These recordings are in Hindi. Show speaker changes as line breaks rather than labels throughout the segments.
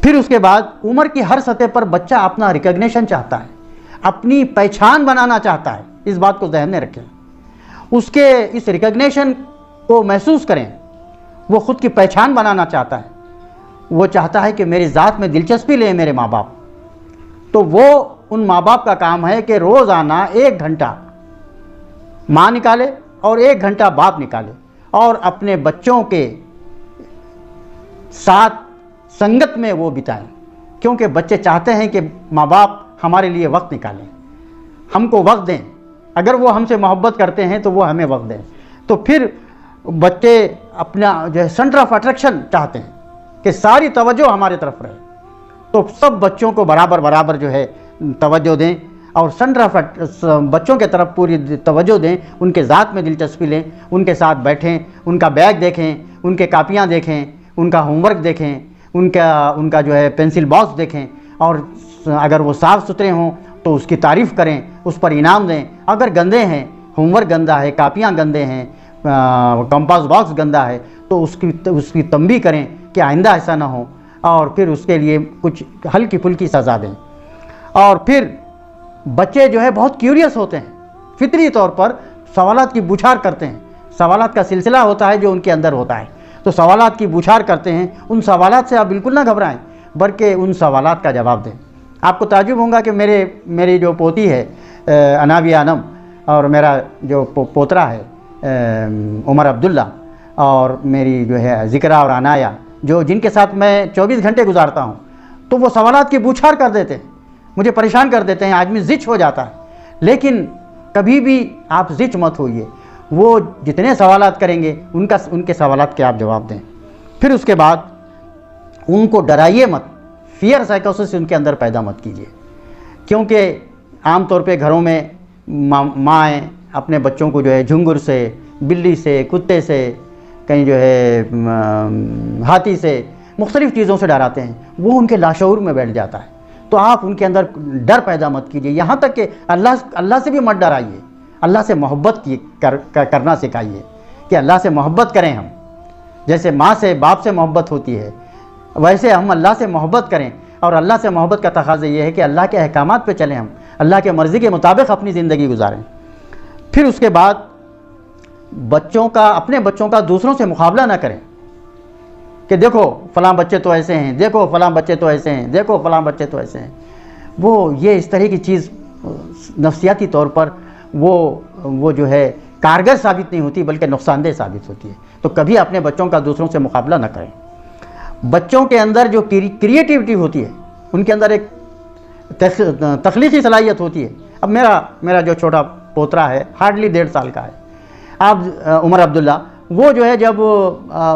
फिर उसके बाद उम्र की हर सतह पर बच्चा अपना रिकग्निशन चाहता है, अपनी पहचान बनाना चाहता है। इस बात को ध्यान में रखें। उसके इस रिकग्निशन को महसूस करें। वो खुद की पहचान बनाना चाहता है। वो चाहता है कि मेरी ज़ात में दिलचस्पी लें मेरे माँ बाप। तो वो उन माँ बाप का काम है कि रोज़ाना 1 घंटा माँ निकाले और 1 घंटा बाप निकाले और अपने बच्चों के साथ संगत में वो बिताएं। क्योंकि बच्चे चाहते हैं कि माँ बाप हमारे लिए वक्त निकालें, हमको वक्त दें। अगर वो हमसे मोहब्बत करते हैं तो वो हमें वक्त दें। तो फिर बच्चे अपना जो है सेंटर ऑफ अट्रैक्शन चाहते हैं कि सारी तवज्जो हमारे तरफ रहे। तो सब बच्चों को बराबर बराबर जो है तवज्जो दें और सेंटर ऑफ बच्चों के तरफ पूरी तवज्जो दें। उनके ज़ात में दिलचस्पी लें, उनके साथ बैठें, उनका बैग देखें, उनके कापियाँ देखें, उनका होमवर्क देखें, उनका जो है पेंसिल बॉक्स देखें। और अगर वो साफ़ सुथरे हों तो उसकी तारीफ़ करें, उस पर इनाम दें। अगर गंदे हैं, होमवर्क गंदा है, कापियाँ गंदे हैं, कंपास बॉक्स गंदा है, तो उसकी तंबीह करें कि आइंदा ऐसा ना हो और फिर उसके लिए कुछ हल्की फुल्की सज़ा दें। और फिर बच्चे जो है बहुत क्यूरियस होते हैं, फितरी तौर पर सवालात की बौछार करते हैं। सवालात का सिलसिला होता है जो उनके अंदर होता है, तो सवालात की बौछार करते हैं। उन सवालात से आप बिल्कुल ना घबराएं, बल्कि उन सवालात का जवाब दें। आपको ताज्जुब होगा कि मेरी जो पोती है अनाबिया अनम और मेरा जो पोतरा है उमर अब्दुल्ला और मेरी जो है ज़िक्रा और अनाया जिनके साथ मैं 24 घंटे गुजारता हूँ, तो वो सवालात की बौछार कर देते हैं, मुझे परेशान कर देते हैं। आदमी ज़िच हो जाता है। लेकिन कभी भी आप ज़िच मत होइए। वो जितने सवालात करेंगे उनके सवालात के आप जवाब दें। फिर उसके बाद उनको डराइए मत, फियर साइकोसिस उनके अंदर पैदा मत कीजिए। क्योंकि आमतौर पे घरों में माएँ अपने बच्चों को जो है झुंगुर से, बिल्ली से, कुत्ते से, कहीं जो है हाथी से, मुख्तलिफ़ चीज़ों से डराते हैं। वो उनके लाशऊर में बैठ जाता है। तो आप उनके अंदर डर पैदा मत कीजिए। यहाँ तक कि अल्लाह से भी मत डराइए। अल्लाह से मोहब्बत करना सिखाइए कि अल्लाह से मोहब्बत करें हम। जैसे माँ से बाप से मोहब्बत होती है, वैसे हम अल्लाह से मोहब्बत करें। और अल्लाह से मोहब्बत का तकाज़ा ये है कि अल्लाह के अहकामात पे चलें, हम अल्लाह के मर्ज़ी के मुताबिक अपनी ज़िंदगी गुजारें। फिर उसके बाद अपने बच्चों का दूसरों से मुकाबला ना करें कि देखो फ़लाँ बच्चे तो ऐसे हैं, देखो फ़लाँ बच्चे तो ऐसे हैं, देखो फ़लाँ बच्चे तो ऐसे हैं। वो ये इस तरह की चीज़ नफ्सियाती तौर पर वो जो है कारगर साबित नहीं होती, बल्कि नुकसानदेह साबित होती है। तो कभी अपने बच्चों का दूसरों से मुकाबला ना करें। बच्चों के अंदर जो क्रिएटिविटी होती है, उनके अंदर एक तख्लीकी सलाहियत होती है। अब मेरा जो छोटा पोतरा है, हार्डली 1.5 साल का है, आप उमर अब्दुल्ला, वो जो है जब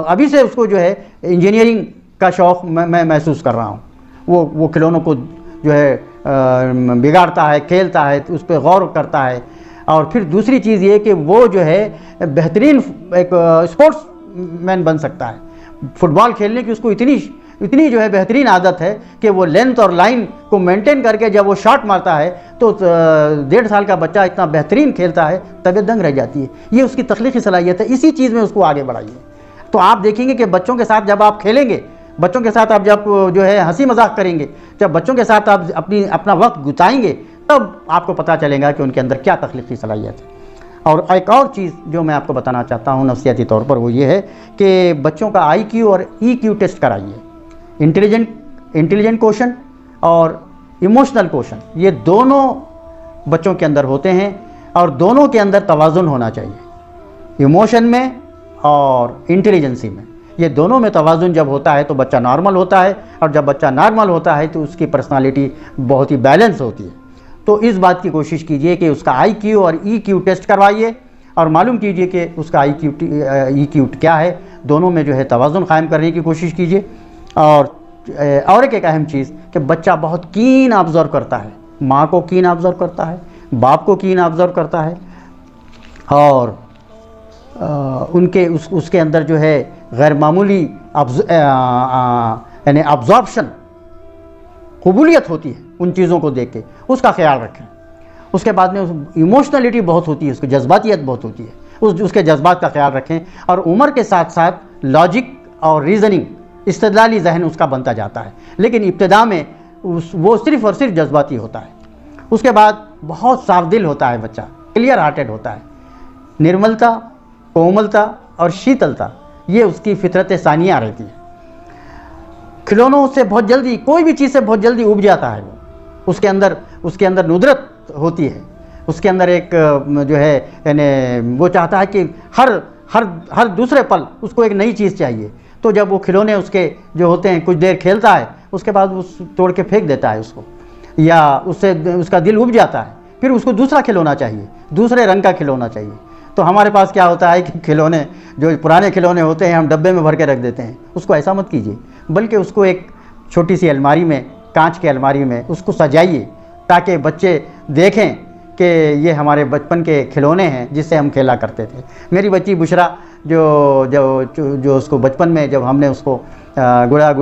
अभी से उसको जो है इंजीनियरिंग का शौक़ मैं महसूस कर रहा हूँ। वो खिलौनों को जो है बिगाड़ता है, खेलता है, उस पर गौर करता है। और फिर दूसरी चीज़ ये कि वो जो है बेहतरीन एक स्पोर्ट्स मैन बन सकता है। फुटबॉल खेलने की उसको इतनी जो है बेहतरीन आदत है कि वो लेंथ और लाइन को मेंटेन करके जब वो शॉट मारता है तो 1.5 साल का बच्चा इतना बेहतरीन खेलता है, तबीयत दंग रह जाती है। ये उसकी तख्लीकी सलाहियत है। इसी चीज़ में उसको आगे बढ़ाइए। तो आप देखेंगे कि बच्चों के साथ जब आप खेलेंगे, बच्चों के साथ आप जब जो है हंसी मजाक करेंगे, जब बच्चों के साथ आप अपना वक्त गुताएंगे, तब आपको पता चलेगा कि उनके अंदर क्या तख्लीकी सलाहियत है। और एक और चीज़ जो मैं आपको बताना चाहता हूँ नफ्सियाती तौर पर, वो ये है कि बच्चों का IQ और EQ टेस्ट कराइए। इंटेलिजेंट क्वेश्चन और इमोशनल क्वेश्चन, ये दोनों बच्चों के अंदर होते हैं और दोनों के अंदर तवाज़ुन होना चाहिए। इमोशन में और इंटेलिजेंसी में, ये दोनों में तवाज़ुन जब होता है तो बच्चा नॉर्मल होता है। और जब बच्चा नॉर्मल होता है तो उसकी पर्सनालिटी बहुत ही बैलेंस होती है। तो इस बात की कोशिश कीजिए कि उसका IQ और EQ टेस्ट करवाइए और मालूम कीजिए कि उसका EQ क्या है। दोनों में जो है तवाज़ुन कायम करने की कोशिश कीजिए। और एक अहम चीज़ कि बच्चा बहुत कीन ऑब्ज़र्व करता है, माँ को कीन ऑब्ज़र्व करता है, बाप को कीन ऑब्ज़र्व करता है। और उसके अंदर जो है गैर मामूली यानी ऑब्ज़ॉर्प्शन, कबूलियत होती है उन चीज़ों को देख के, उसका ख्याल रखें। उसके बाद में इमोशनलिटी बहुत होती है, उसकी जज्बातियत बहुत होती है, उसके जज्बात का ख्याल रखें। और उम्र के साथ साथ लॉजिक और रीज़निंग इस्तेदलाली जहन उसका बनता जाता है। लेकिन इब्तिदा में वो सिर्फ़ और सिर्फ जज्बाती होता है। उसके बाद बहुत साफ दिल होता है बच्चा, क्लियर हार्टेड होता है। निर्मलता, कोमलता और शीतलता ये उसकी फितरत सानिया रहती है। खिलौनों से बहुत जल्दी, कोई भी चीज़ से बहुत जल्दी उब जाता है वो। उसके अंदर नुदरत होती है, उसके अंदर एक जो है यानी वो चाहता है कि हर दूसरे पल उसको एक नई चीज़ चाहिए। तो जब वो खिलौने उसके जो होते हैं कुछ देर खेलता है, उसके बाद वो तोड़ के फेंक देता है उसको, या उससे उसका दिल उब जाता है, फिर उसको दूसरा खिलौना चाहिए, दूसरे रंग का खिलौना चाहिए। तो हमारे पास क्या होता है कि खिलौने, जो पुराने खिलौने होते हैं, हम डब्बे में भर के रख देते हैं। उसको ऐसा मत कीजिए, बल्कि उसको एक छोटी सी अलमारी में, कांच की अलमारी में उसको सजाइए, ताकि बच्चे देखें कि ये हमारे बचपन के खिलौने हैं जिससे हम खेला करते थे। मेरी बच्ची बुशरा जो उसको बचपन में जब हमने उसको गुड्डा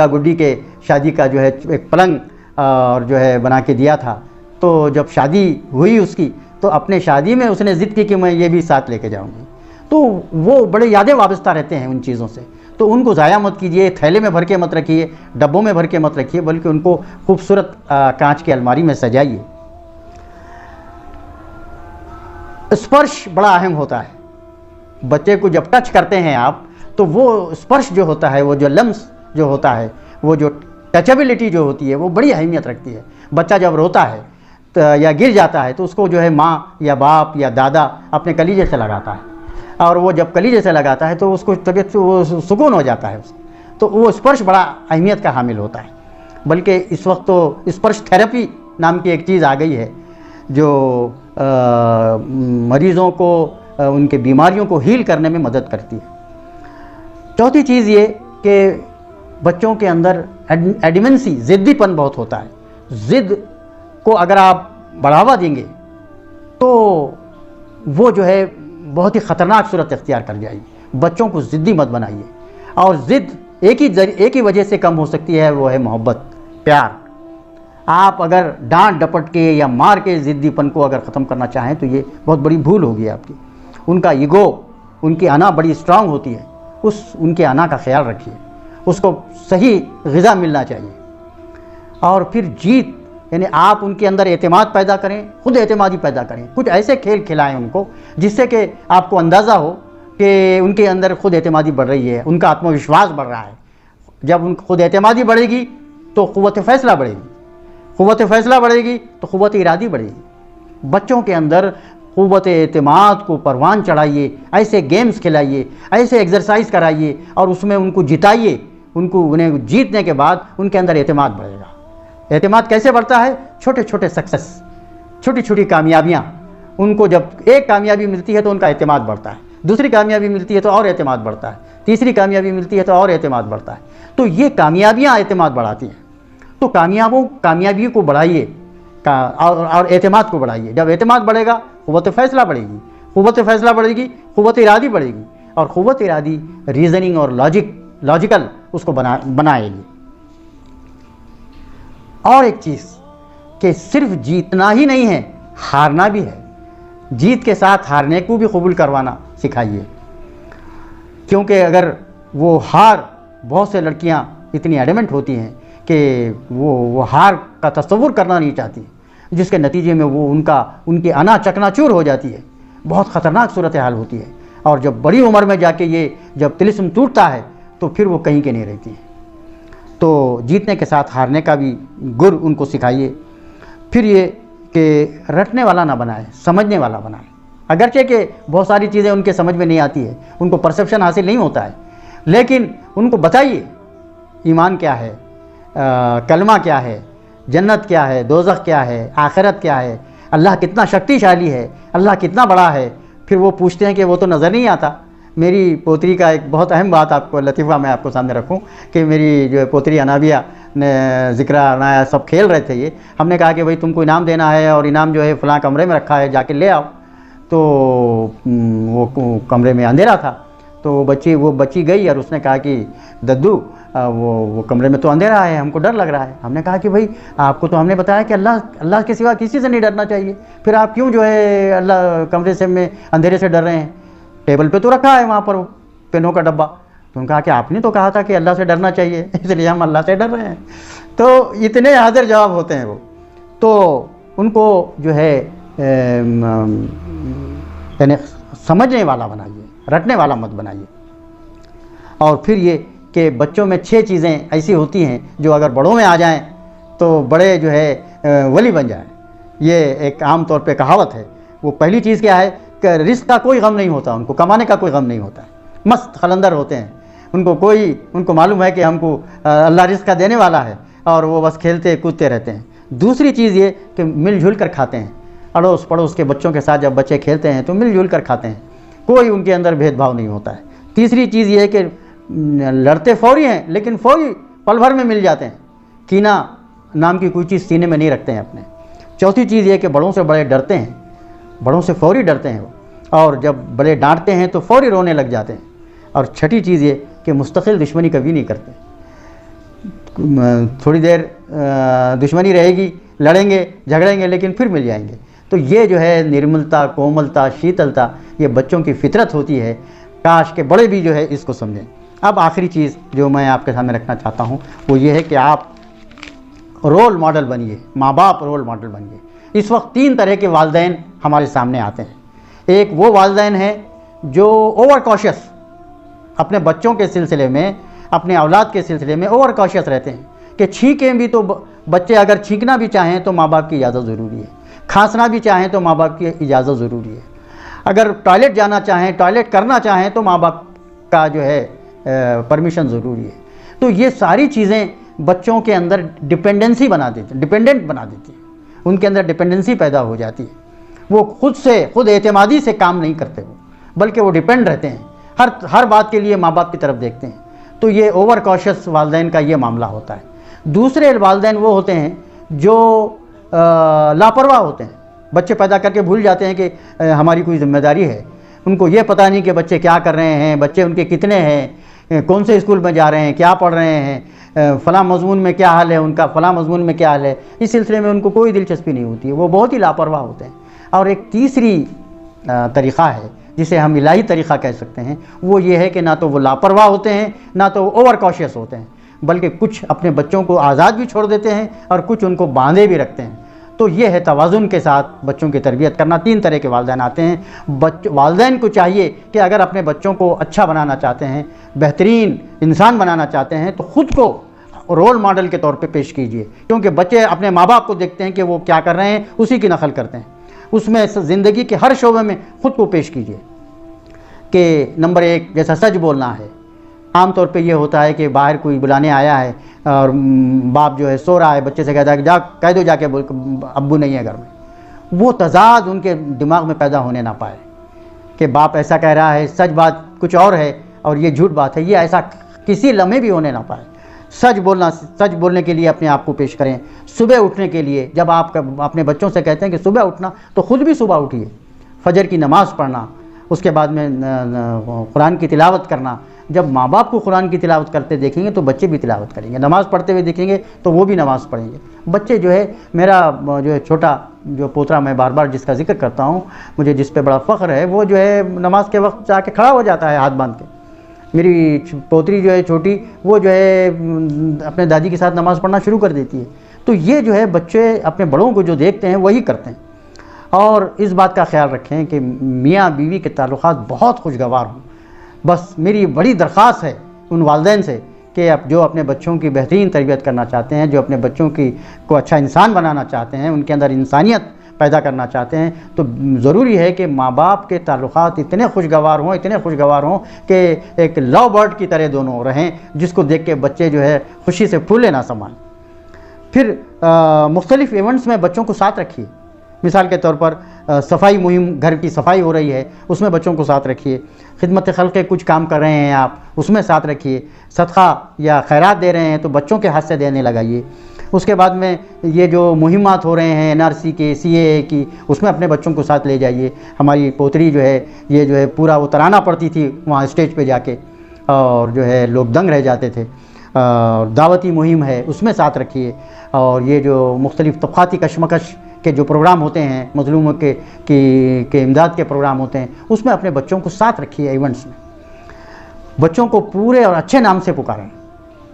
गुड्डी के शादी का जो है एक पलंग और जो है बना के दिया था, तो जब शादी हुई उसकी, तो अपने शादी में उसने ज़िद की कि मैं ये भी साथ लेके जाऊंगी। तो वो बड़े यादें वाबस्ता रहते हैं उन चीज़ों से। तो उनको ज़ाया मत कीजिए, थैले में भर के मत रखिए, डब्बों में भर के मत रखिए, बल्कि उनको खूबसूरत कांच की अलमारी में सजाइए। स्पर्श बड़ा अहम होता है। बच्चे को जब टच करते हैं आप, तो वो स्पर्श जो होता है, वो जो लम्स जो होता है, वो जो टचेबिलिटी जो होती है, वो बड़ी अहमियत रखती है। बच्चा जब रोता है तो या गिर जाता है, तो उसको जो है माँ या बाप या दादा अपने कलीजे से लगाता है, और वो जब कलीजे से लगाता है तो उसको तबीयत वो सुकून हो जाता है। तो वो स्पर्श बड़ा अहमियत का हामिल होता है। बल्कि इस वक्त तो स्पर्श थेरेपी नाम की एक चीज़ आ गई है, जो मरीज़ों को उनके बीमारियों को हील करने में मदद करती है। चौथी चीज़ ये कि बच्चों के अंदर एडिमेंसी, ज़िद्दीपन बहुत होता है। ज़िद को अगर आप बढ़ावा देंगे तो वो जो है बहुत ही ख़तरनाक सूरत इख्तियार कर जाएगी। बच्चों को ज़िद्दी मत बनाइए। और ज़िद एक ही वजह से कम हो सकती है, वो है मोहब्बत, प्यार। आप अगर डांट डपट के या मार के ज़िद्दीपन को अगर ख़त्म करना चाहें तो ये बहुत बड़ी भूल होगी आपकी। उनका ईगो, उनकी अना बड़ी स्ट्रांग होती है, उनके अना का ख्याल रखिए, उसको सही ग़िज़ा मिलना चाहिए। और फिर जीत, यानी आप उनके अंदर एतमाद पैदा करें, खुद एतमादी पैदा करें। कुछ ऐसे खेल खिलाएं उनको जिससे कि आपको अंदाज़ा हो कि उनके अंदर खुद एतमादी बढ़ रही है, उनका आत्मविश्वास बढ़ रहा है। जब उन खुद एतमादी बढ़ेगी तो क़ुव्वत फ़ैसला बढ़ेगी, क़ुव्वत फ़ैसला बढ़ेगी तो क़ुव्वत इरादी बढ़ेगी। बच्चों के अंदर क़ुव्वत एतमाद को परवान चढ़ाइए, ऐसे गेम्स खिलाइए, ऐसे एक्सरसाइज कराइए और उसमें उनको जिताइए। उन्हें जीतने के बाद उनके अंदर एतमाद बढ़ेगा। एतमाद कैसे बढ़ता है? छोटे छोटे सक्सेस, छोटी छोटी कामयाबियाँ। उनको जब एक कामयाबी मिलती है तो उनका एतमाद बढ़ता है, दूसरी कामयाबी मिलती है तो और एतमाद बढ़ता है, तीसरी कामयाबी मिलती है तो और एतमाद बढ़ता है। तो ये कामयाबियाँ एतमाद बढ़ाती हैं। तो कामयाबी को बढ़ाइए और एतमाद को बढ़ाइए। जब एतमाद बढ़ेगा, क़ुव्वत फ़ैसला बढ़ेगी, क़ुव्वत फ़ैसला बढ़ेगी, क़ुव्वत इरादी बढ़ेगी, और क़ुव्वत इरादी रीज़निंग और लॉजिकल उसको बनाएगी। और एक चीज़ कि सिर्फ जीतना ही नहीं है, हारना भी है। जीत के साथ हारने को भी कबूल करवाना सिखाइए, क्योंकि अगर वो हार, बहुत से लड़कियां इतनी एडमेंट होती हैं कि वो हार का तस्वुर करना नहीं चाहती, जिसके नतीजे में वो उनकी अना चकनाचूर हो जाती है। बहुत ख़तरनाक सूरत हाल होती है। और जब बड़ी उम्र में जाके ये जब तिलिस्म टूटता है तो फिर वो कहीं के नहीं रहती है। तो जीतने के साथ हारने का भी गुर उनको सिखाइए। फिर ये कि रटने वाला ना बनाए, समझने वाला बनाए। अगरचे कि बहुत सारी चीज़ें उनके समझ में नहीं आती है, उनको परसेप्शन हासिल नहीं होता है, लेकिन उनको बताइए ईमान क्या है, कलमा क्या है, जन्नत क्या है, दोज़ख क्या है, आखिरत क्या है, अल्लाह कितना शक्तिशाली है, अल्लाह कितना बड़ा है। फिर वो पूछते हैं कि वो तो नज़र नहीं आता। मेरी पोतरी का एक बहुत अहम बात आपको लतीफ़ा मैं आपको सामने रखूं कि मेरी जो पोतरी अनाबिया ने ज़िक्र अनाया सब खेल रहे थे। ये हमने कहा कि भाई तुमको इनाम देना है और इनाम जो है फ़लाँ कमरे में रखा है, जाके ले आओ। तो वो कमरे में अंधेरा था, तो वो बच्ची गई और उसने कहा कि दद्दू वो कमरे में तो अंधेरा है, हमको डर लग रहा है। हमने कहा कि भाई आपको तो हमने बताया कि अल्लाह के सिवा किसी से नहीं डरना चाहिए, फिर आप क्यों जो है अल्लाह कमरे से में अंधेरे से डर रहे हैं? टेबल पे तो रखा है वहाँ पर पेनों का डब्बा, तो उन्होंने कहा कि आपने तो कहा था कि अल्लाह से डरना चाहिए, इसलिए हम अल्लाह से डर रहे हैं। तो इतने हाजिर जवाब होते हैं वो। तो उनको जो है यानी समझने वाला बनाइए, रटने वाला मत बनाइए। और फिर ये कि बच्चों में 6 चीज़ें ऐसी होती हैं जो अगर बड़ों में आ जाएं तो बड़े जो है वली बन जाएं। ये एक आम तौर पे कहावत है। वो पहली चीज़ क्या है कि रिस्क का कोई गम नहीं होता, उनको कमाने का कोई गम नहीं होता है, मस्त खलंदर होते हैं। उनको मालूम है कि हमको अल्लाह रिस्क का देने वाला है, और वो बस खेलते कूदते रहते हैं। दूसरी चीज़ ये कि मिलजुल कर खाते हैं। अड़ोस पड़ोस के बच्चों के साथ जब बच्चे खेलते हैं तो मिलजुल कर खाते हैं, कोई उनके अंदर भेदभाव नहीं होता है। तीसरी चीज़ ये है कि लड़ते फौरी हैं लेकिन फौरी पल भर में मिल जाते हैं, कीना नाम की कोई चीज़ सीने में नहीं रखते हैं अपने। चौथी चीज़ ये कि बड़ों से बड़े डरते हैं, बड़ों से फौरी डरते हैं वो, और जब बड़े डांटते हैं तो फौरी रोने लग जाते हैं। और छठी चीज़ ये कि मुस्तकिल दुश्मनी कभी नहीं करते। थोड़ी देर दुश्मनी रहेगी, लड़ेंगे झगड़ेंगे, लेकिन फिर मिल जाएंगे। तो ये जो है निर्मलता, कोमलता, शीतलता, ये बच्चों की फितरत होती है। काश के बड़े भी जो है इसको समझें। अब आखिरी चीज़ जो मैं आपके सामने रखना चाहता हूँ वो ये है कि आप रोल मॉडल बनिए, माँ बाप रोल मॉडल बनिए। इस वक्त 3 तरह के वालिदैन हमारे सामने आते हैं। एक वो वालिदैन है जो ओवर कॉशियस, अपने बच्चों के सिलसिले में, अपने औलाद के सिलसिले में ओवर कॉशियस रहते हैं कि छींकें भी तो बच्चे अगर छींकना भी चाहें तो माँ बाप की इजाज़त ज़रूरी है, खांसना भी चाहें तो माँ बाप की इजाज़त ज़रूरी है, अगर टॉयलेट जाना चाहें, टॉयलेट करना चाहें तो माँ बाप का जो है परमिशन ज़रूरी है। तो ये सारी चीज़ें बच्चों के अंदर डिपेंडेंसी बना देती, डिपेंडेंट बना देती है, उनके अंदर डिपेंडेंसी पैदा हो जाती है। वो खुद एतमादी से काम नहीं करते वो, बल्कि वो डिपेंड रहते हैं, हर बात के लिए माँ बाप की तरफ देखते हैं। तो ये ओवर कॉशियस वालिदैन का ये मामला होता है। दूसरे वालिदैन वो होते हैं जो लापरवाह होते हैं, बच्चे पैदा करके भूल जाते हैं कि हमारी कोई जिम्मेदारी है। उनको ये पता नहीं कि बच्चे क्या कर रहे हैं, बच्चे उनके कितने हैं, कौन से स्कूल में जा रहे हैं, क्या पढ़ रहे हैं, फ़लाँ मज़मून में क्या हाल है उनका, फ़लाँ मज़मून में क्या हाल है। इस सिलसिले में उनको कोई दिलचस्पी नहीं होती है, वो बहुत ही लापरवाह होते हैं। और एक तीसरी तरीक़ा है जिसे हम इलाही तरीक़ा कह सकते हैं, वो ये है कि ना तो वो लापरवाह होते हैं, ना तो ओवर कॉशियस होते हैं, बल्कि कुछ अपने बच्चों को आज़ाद भी छोड़ देते हैं और कुछ उनको बांधे भी रखते हैं। तो ये है तवाज़ुन के साथ बच्चों की तरबियत करना। 3 तरह के वालिदैन आते हैं। वालिदैन को चाहिए कि अगर अपने बच्चों को अच्छा बनाना चाहते हैं, बेहतरीन इंसान बनाना चाहते हैं, तो ख़ुद को रोल मॉडल के तौर पे पेश कीजिए, क्योंकि बच्चे अपने माँ बाप को देखते हैं कि वो क्या कर रहे हैं, उसी की नकल करते हैं। उसमें ज़िंदगी के हर शोबे में ख़ुद को पेश कीजिए कि नंबर 1 जैसा सच बोलना है। आम तौर पे ये होता है कि बाहर कोई बुलाने आया है और बाप जो है सो रहा है, बच्चे से कहता है कि जा कह दो जाके अब्बू नहीं है घर में। वो तजाद उनके दिमाग में पैदा होने ना पाए कि बाप ऐसा कह रहा है, सच बात कुछ और है और ये झूठ बात है, ये ऐसा किसी लम्हे भी होने ना पाए। सच बोलने के लिए अपने आप को पेश करें। सुबह उठने के लिए जब आप अपने बच्चों से कहते हैं कि सुबह उठना, तो ख़ुद भी सुबह उठिए। फजर की नमाज़ पढ़ना, उसके बाद में कुरान की तिलावत करना। जब माँ बाप को कुरान की तिलावत करते देखेंगे तो बच्चे भी तिलावत करेंगे, नमाज़ पढ़ते हुए देखेंगे तो वो भी नमाज़ पढ़ेंगे। बच्चे जो है, मेरा जो है छोटा जो पोतरा, मैं बार बार जिसका जिक्र करता हूँ, मुझे जिस पे बड़ा फ़ख्र है, वो जो है नमाज के वक्त जाके खड़ा हो जाता है हाथ बांध के। मेरी पोतरी जो है छोटी, वो जो है अपने दादी के साथ नमाज़ पढ़ना शुरू कर देती है। तो ये जो है बच्चे अपने बड़ों को जो देखते हैं वही करते हैं। और इस बात का ख्याल रखें कि मियाँ बीवी के ताल्लुक़ात बहुत खुशगवार हों। बस मेरी बड़ी दरख्वास्त है उन वालिदैन से कि अब जो अपने बच्चों की बेहतरीन तरबियत करना चाहते हैं, जो अपने बच्चों को अच्छा इंसान बनाना चाहते हैं, उनके अंदर इंसानियत पैदा करना चाहते हैं, तो ज़रूरी है कि माँ बाप के ताल्लुक़ात इतने खुशगवार हों कि एक लव बर्ड की तरह दोनों रहें, जिसको देख के बच्चे जो है खुशी से फूले ना समाएं। फिर मुख्तलिफ़ इवेंट्स में बच्चों को साथ रखिए। मिसाल के तौर पर सफाई मुहिम, घर की सफाई हो रही है, उसमें बच्चों को साथ रखिए। खिदमत खल्क़ के कुछ काम कर रहे हैं आप, उसमें साथ रखिए। सदक़ा या खैरात दे रहे हैं तो बच्चों के हाथ से देने लगाइए। उसके बाद में ये जो मुहिमात हो रहे हैं NRC के, CAA की, उसमें अपने बच्चों को साथ ले जाइए। हमारी पोतरी जो है, ये जो है पूरा वो तराना पड़ती थी वहाँ स्टेज पे जाके, और जो है लोग दंग रह जाते थे। दावती मुहिम है, उसमें साथ रखिए। और ये जो मुख्तलिफ़ तबक़ाती कशमकश के जो प्रोग्राम होते हैं, मज़लूमों के इमदाद के प्रोग्राम होते हैं, उसमें अपने बच्चों को साथ रखिए इवेंट्स में। बच्चों को पूरे और अच्छे नाम से पुकारें।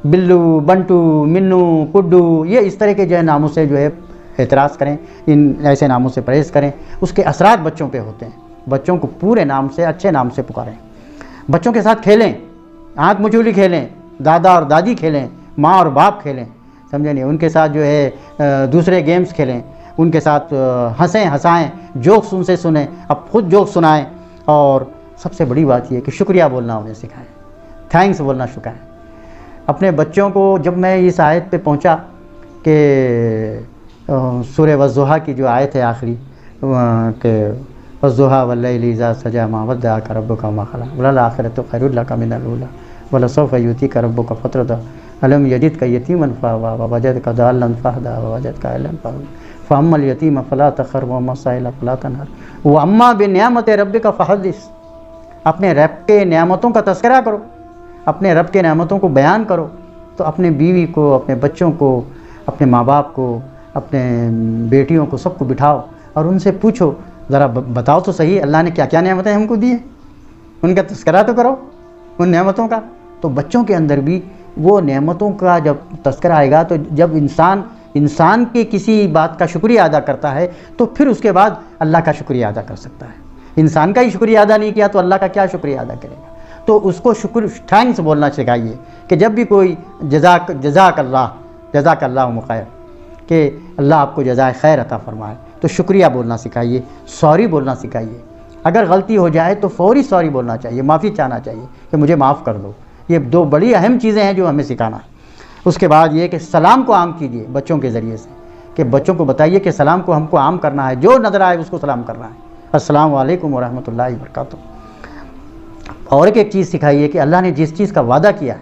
बिल्लू, बंटू, मिन्नू, कुड्डू, ये इस तरह के जो है नामों से जो है एतराज़ करें, इन ऐसे नामों से परहेज़ करें। उसके असरात बच्चों पे होते हैं। बच्चों को पूरे नाम से, अच्छे नाम से पुकारें। बच्चों के साथ खेलें, आँख मिचौली खेलें, दादा और दादी खेलें, माँ और बाप खेलें, समझे नहीं। उनके साथ जो है दूसरे गेम्स खेलें, उनके साथ हंसें हंसाएँ, जोक्स उनसे सुने, अब खुद जोक्स सुनाएं। और सबसे बड़ी बात यह कि शुक्रिया बोलना उन्हें सिखाएं, थैंक्स बोलना सिखाएं। अपने बच्चों को, जब मैं इस आयत पे पहुंचा कि सूरह वज़्ज़ुहा की जो आयत है आखिरी के वज़्ज़ुहा वल्लैलि इज़ा सजा मा वद्दअका रब्बुका मा क़ला वलल आखिरतु खैरुल लका मिनल ऊला वलसौफ़ा यु'तीका रब्बुका फ़तरदा अलम यजिदका यतीमन फ़आवा ववजदका ज़ाल्लन फ़हदा ववजदका आइलन फ़अग़ना फ़अम्मल यतीम फ़ला तक़हर वअम्मा साइला फ़ला तनहर वअम्मा बिनिअमति रब्बिका फ़हद्दिस। अपने रब के नेमतों का तज़किरा करो, अपने रब के नेमतों को बयान करो। तो अपने बीवी को, अपने बच्चों को, अपने माँ बाप को, अपने बेटियों को, सबको बिठाओ और उनसे पूछो, ज़रा बताओ तो सही अल्लाह ने क्या क्या नेमतें हमको दी हैं, उनका तज़किरा तो करो उन नेमतों का। तो बच्चों के अंदर भी वो नेमतों का जब तज़किरा आएगा, तो जब इंसान के किसी बात का शुक्रिया अदा करता है तो फिर उसके बाद अल्लाह का शुक्रिया अदा कर सकता है। इंसान का ही शुक्रिया अदा नहीं किया तो अल्लाह का क्या शुक्रिया अदा करेगा। तो उसको शुक्र, थैंक्स बोलना सिखाइए कि जब भी कोई जज़ाकल्लाह खैर, कि अल्लाह आपको जज़ाए खैर अता फरमाए, तो शुक्रिया बोलना सिखाइए, सॉरी बोलना सिखाइए। अगर गलती हो जाए तो फौरी सॉरी बोलना चाहिए, माफ़ी चाहना चाहिए कि मुझे माफ़ कर दो। ये दो बड़ी अहम चीज़ें हैं जो हमें सिखाना है। उसके बाद ये कि सलाम को आम कीजिए बच्चों के ज़रिए से, कि बच्चों को बताइए कि सलाम को हमको आम करना है, जो नज़र आए उसको सलाम करना है, अस्सलामु अलैकुम व रहमतुल्लाहि व बरकातुहू। और एक चीज़ सिखाइए कि अल्लाह ने जिस चीज़ का वादा किया है,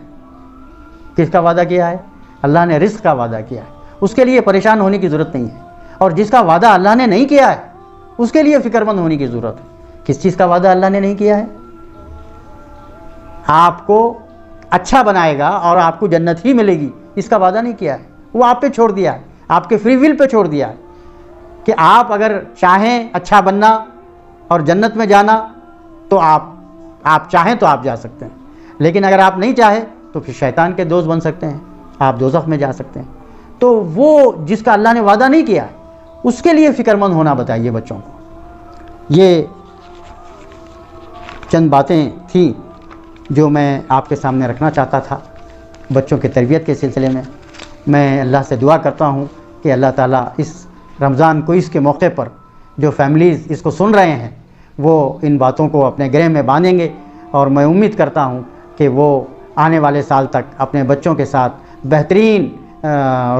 किसका वादा किया है? अल्लाह ने रिज़्क़ का वादा किया है, उसके लिए परेशान होने की ज़रूरत नहीं है। और जिसका वादा अल्लाह ने नहीं किया है उसके लिए फ़िक्रमंद होने की ज़रूरत है। किस चीज़ का वादा अल्लाह ने नहीं किया है? आपको अच्छा बनाएगा और आपको जन्नत ही मिलेगी, इसका वादा नहीं किया है। वो आप पे छोड़ दिया है, आपके फ्री विल पे छोड़ दिया है कि आप अगर चाहें अच्छा बनना और जन्नत में जाना तो आप चाहें तो आप जा सकते हैं, लेकिन अगर आप नहीं चाहें तो फिर शैतान के दोस्त बन सकते हैं, आप दोज़ख में जा सकते हैं। तो वो जिसका अल्लाह ने वादा नहीं किया है उसके लिए फ़िक्रमंद होना बताइए बच्चों को। ये चंद बातें थी जो मैं आपके सामने रखना चाहता था बच्चों की तरबियत के सिलसिले में। मैं अल्लाह से दुआ करता हूँ कि अल्लाह ताला इस रमज़ान को, इसके मौके पर जो फैमिलीज़ इसको सुन रहे हैं वो इन बातों को अपने गृह में बांधेंगे, और मैं उम्मीद करता हूँ कि वो आने वाले साल तक अपने बच्चों के साथ बेहतरीन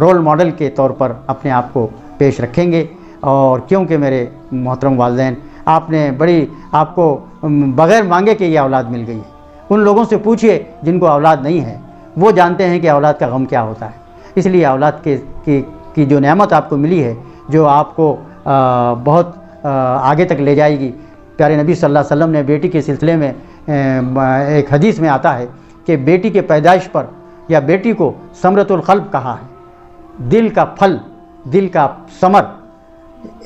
रोल मॉडल के तौर पर अपने आप को पेश रखेंगे। और क्योंकि मेरे मोहतरम वालिदैन, आपको बग़ैर मांगे के ये औलाद मिल गई है। उन लोगों से पूछिए जिनको औलाद नहीं है, वो जानते हैं कि औलाद का गम क्या होता है। इसलिए औलाद की जो नेमत आपको मिली है, जो आपको बहुत आगे तक ले जाएगी। प्यारे नबी सल्लल्लाहु अलैहि वसल्लम ने बेटी के सिलसिले में एक हदीस में आता है कि बेटी के पैदाइश पर या बेटी को समरतुल क़ल्ब कहा है, दिल का फल, दिल का समर,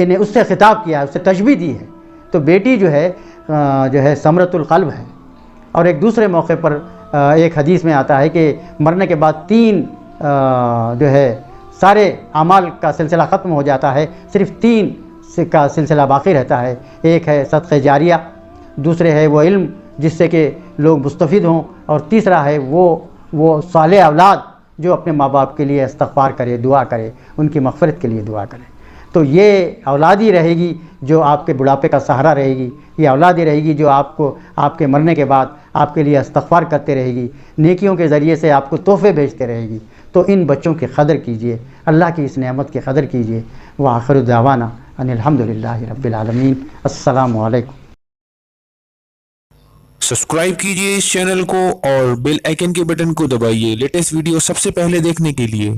इन्हें उससे खिताब किया है, उससे तशबीह दी है। तो बेटी जो है समरतुल क़ल्ब है। और एक दूसरे मौके पर एक हदीस में आता है कि मरने के बाद 3 जो है सारे अमाल का सिलसिला ख़त्म हो जाता है, सिर्फ़ 3 का सिलसिला बाकी रहता है। एक है सदक़े जारिया, दूसरे है वो इल्म जिससे कि लोग मुस्तफ़िद हों, और तीसरा है वो साले औलाद जो अपने माँ बाप के लिए इस्तग़फ़ार करे, दुआ करे, उनकी मग़फ़िरत के लिए दुआ करे। तो ये औलाद ही रहेगी जो आपके बुढ़ापे का सहारा रहेगी। ये औलाद ही रहेगी जो आपको आपके मरने के बाद आपके लिए इस्तग़फ़ार करते रहेगी, नेकियों के ज़रिए से आपको तोहफ़े भेजते रहेगी। तो इन बच्चों की क़दर कीजिए, अल्लाह की इस नेमत की क़दर कीजिए। व आखिरु दावाना अनिल हम्दुलिल्लाहि रब्बिल आलमीन। अस्सलामु अलैकुम।
सब्सक्राइब कीजिए इस चैनल को और बेल आइकन के बटन को दबाइए लेटेस्ट वीडियो सबसे पहले देखने के लिए।